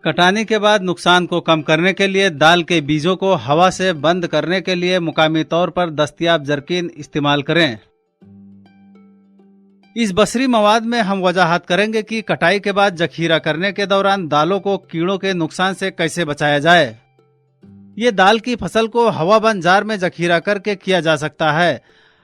कटानी के बाद नुकसान को कम करने के लिए दाल के बीजों को हवा से बंद करने के लिए मुकामी तौर पर दस्तयाब जरकीन इस्तेमाल करें। इस बसरी मवाद में हम वजाहत करेंगे कि कटाई के बाद जखीरा करने के दौरान दालों को कीड़ों के नुकसान से कैसे बचाया जाए। ये दाल की फसल को हवाबंद जार में जखीरा करके किया जा सकता है।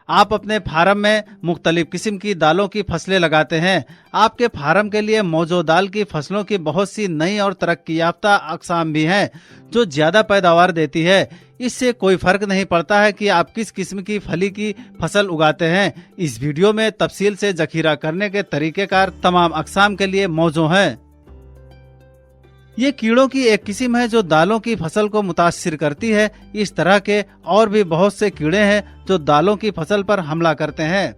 आप अपने फार्म में मुख्तलिफ किस्म की दालों की फसलें लगाते हैं। आपके फार्म के लिए मौजूद दाल की फसलों की बहुत सी नई और तरक्की याफ्ता अक़साम भी हैं जो ज्यादा पैदावार देती है। इससे कोई फर्क नहीं पड़ता है कि आप किस किस्म की फली की फसल उगाते हैं। इस वीडियो में तफसील से जखीरा करने के तरीकेकार तमाम अक़साम के लिए मौजू हैं। ये कीड़ों की एक किस्म है जो दालों की फसल को मुतासिर करती है। इस तरह के और भी बहुत से कीड़े हैं जो दालों की फसल पर हमला करते हैं।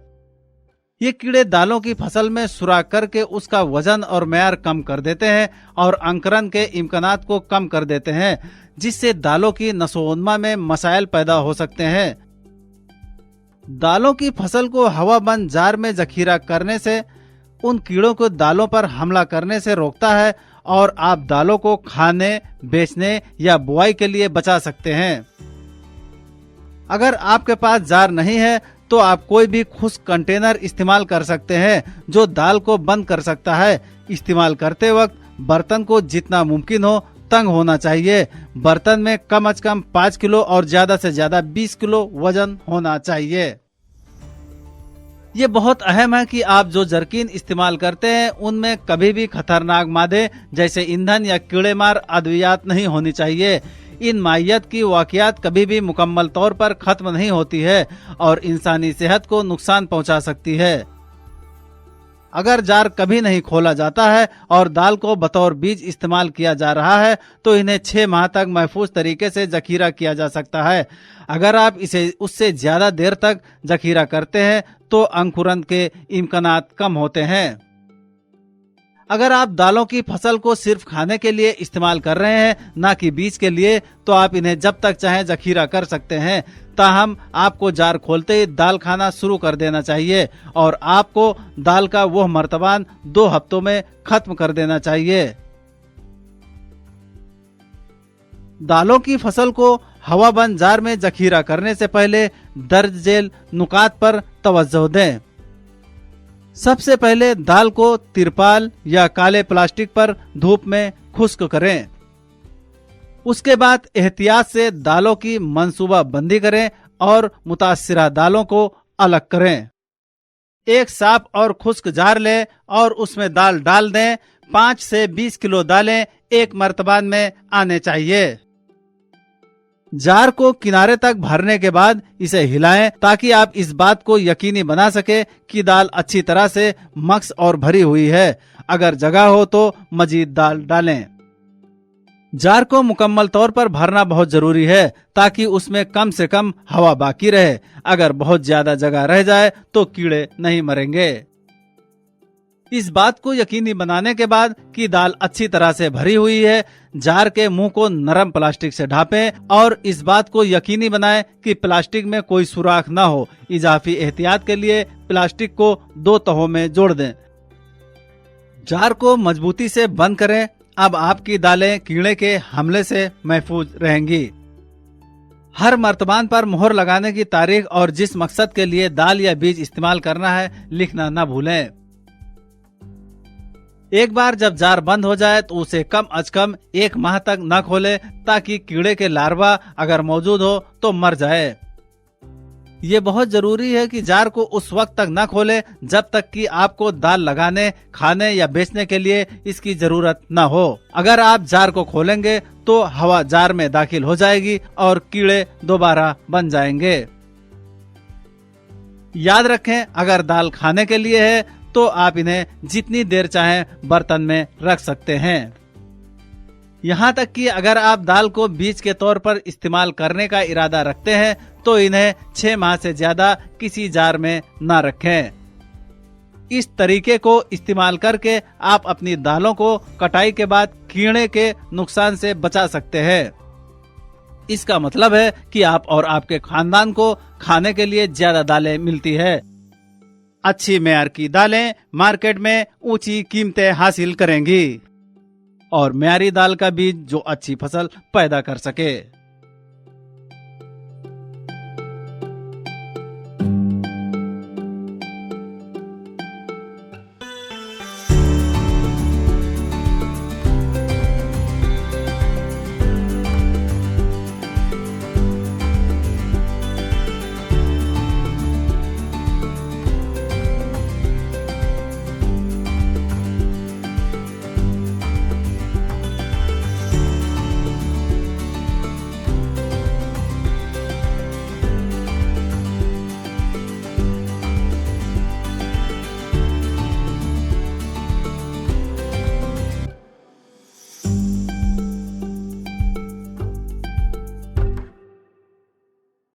ये कीड़े दालों की फसल में सुराख करके उसका वजन और म्यार कम कर देते हैं और अंकुरण के इम्कानात को कम कर देते हैं, जिससे दालों की नशोन्मा में मसाइल पैदा हो सकते हैं। दालों की फसल को हवाबंद जार में जखीरा करने से उन कीड़ों को दालों पर हमला करने से रोकता है और आप दालों को खाने, बेचने या बुआई के लिए बचा सकते हैं। अगर आपके पास जार नहीं है तो आप कोई भी खुश्क कंटेनर इस्तेमाल कर सकते हैं जो दाल को बंद कर सकता है। इस्तेमाल करते वक्त बर्तन को जितना मुमकिन हो तंग होना चाहिए। बर्तन में कम से कम 5 किलो और ज्यादा से ज्यादा 20 किलो वजन होना चाहिए। ये बहुत अहम है कि आप जो जरकीन इस्तेमाल करते हैं उनमें कभी भी खतरनाक मादे जैसे ईंधन या कीड़ेमार अद्वियात नहीं होनी चाहिए। इन माहियत की वाक़ियात कभी भी मुकम्मल तौर पर खत्म नहीं होती है और इंसानी सेहत को नुकसान पहुंचा सकती है। अगर जार कभी नहीं खोला जाता है और दाल को बतौर बीज इस्तेमाल किया जा रहा है तो इन्हें 6 माह तक महफूज तरीके से जखीरा किया जा सकता है। अगर आप इसे उससे ज्यादा देर तक जखीरा करते हैं तो अंकुरण के इम्कानात कम होते हैं। अगर आप दालों की फसल को सिर्फ खाने के लिए इस्तेमाल कर रहे हैं न कि बीज के लिए, तो आप इन्हें जब तक चाहें जखीरा कर सकते हैं। ताहम आपको जार खोलते ही दाल खाना शुरू कर देना चाहिए और आपको दाल का वह मर्तबान 2 हफ्तों में खत्म कर देना चाहिए। दालों की फसल को हवाबंद जार में जखीरा करने से पहले दर्ज झेल नुकात पर तवज्जो दें। सबसे पहले दाल को तिरपाल या काले प्लास्टिक पर धूप में खुश्क करें। उसके बाद एहतियात से दालों की मंसूबा बंदी करें और मुतासिरा दालों को अलग करें। एक साफ और खुश्क जार लें और उसमें दाल डाल दें। 5 से 20 किलो दालें एक मर्तबान में आने चाहिए। जार को किनारे तक भरने के बाद इसे हिलाएं ताकि आप इस बात को यकीनी बना सके कि दाल अच्छी तरह से मक्स और भरी हुई है। अगर जगह हो तो मजीद दाल डालें। जार को मुकम्मल तौर पर भरना बहुत जरूरी है ताकि उसमें कम से कम हवा बाकी रहे। अगर बहुत ज्यादा जगह रह जाए तो कीड़े नहीं मरेंगे। इस बात को यकीनी बनाने के बाद कि दाल अच्छी तरह से भरी हुई है, जार के मुंह को नरम प्लास्टिक से ढांपें और इस बात को यकीनी बनाएं कि प्लास्टिक में कोई सुराख न हो। इजाफी एहतियात के लिए प्लास्टिक को 2 तहों में जोड़ दें। जार को मजबूती से बंद करें। अब आपकी दालें कीड़े के हमले से महफूज रहेंगी। हर मर्तबान पर मोहर लगाने की तारीख और जिस मकसद के लिए दाल या बीज इस्तेमाल करना है लिखना न भूलें। एक बार जब जार बंद हो जाए तो उसे कम अज कम 1 माह तक न खोले ताकि कीड़े के लार्वा अगर मौजूद हो तो मर जाए। ये बहुत जरूरी है कि जार को उस वक्त तक न खोले जब तक कि आपको दाल लगाने, खाने या बेचने के लिए इसकी जरूरत न हो। अगर आप जार को खोलेंगे तो हवा जार में दाखिल हो जाएगी और कीड़े दोबारा बन जाएंगे। याद रखें, अगर दाल खाने के लिए है तो आप इन्हें जितनी देर चाहें बर्तन में रख सकते हैं। यहाँ तक कि अगर आप दाल को बीज के तौर पर इस्तेमाल करने का इरादा रखते हैं तो इन्हें 6 माह से ज्यादा किसी जार में न रखें। इस तरीके को इस्तेमाल करके आप अपनी दालों को कटाई के बाद कीड़े के नुकसान से बचा सकते हैं। इसका मतलब है कि आप और आपके खानदान को खाने के लिए ज्यादा दालें मिलती है। अच्छी मेयार की दालें मार्केट में ऊंची कीमतें हासिल करेंगी। और म्यारी दाल का बीज जो अच्छी फसल पैदा कर सके।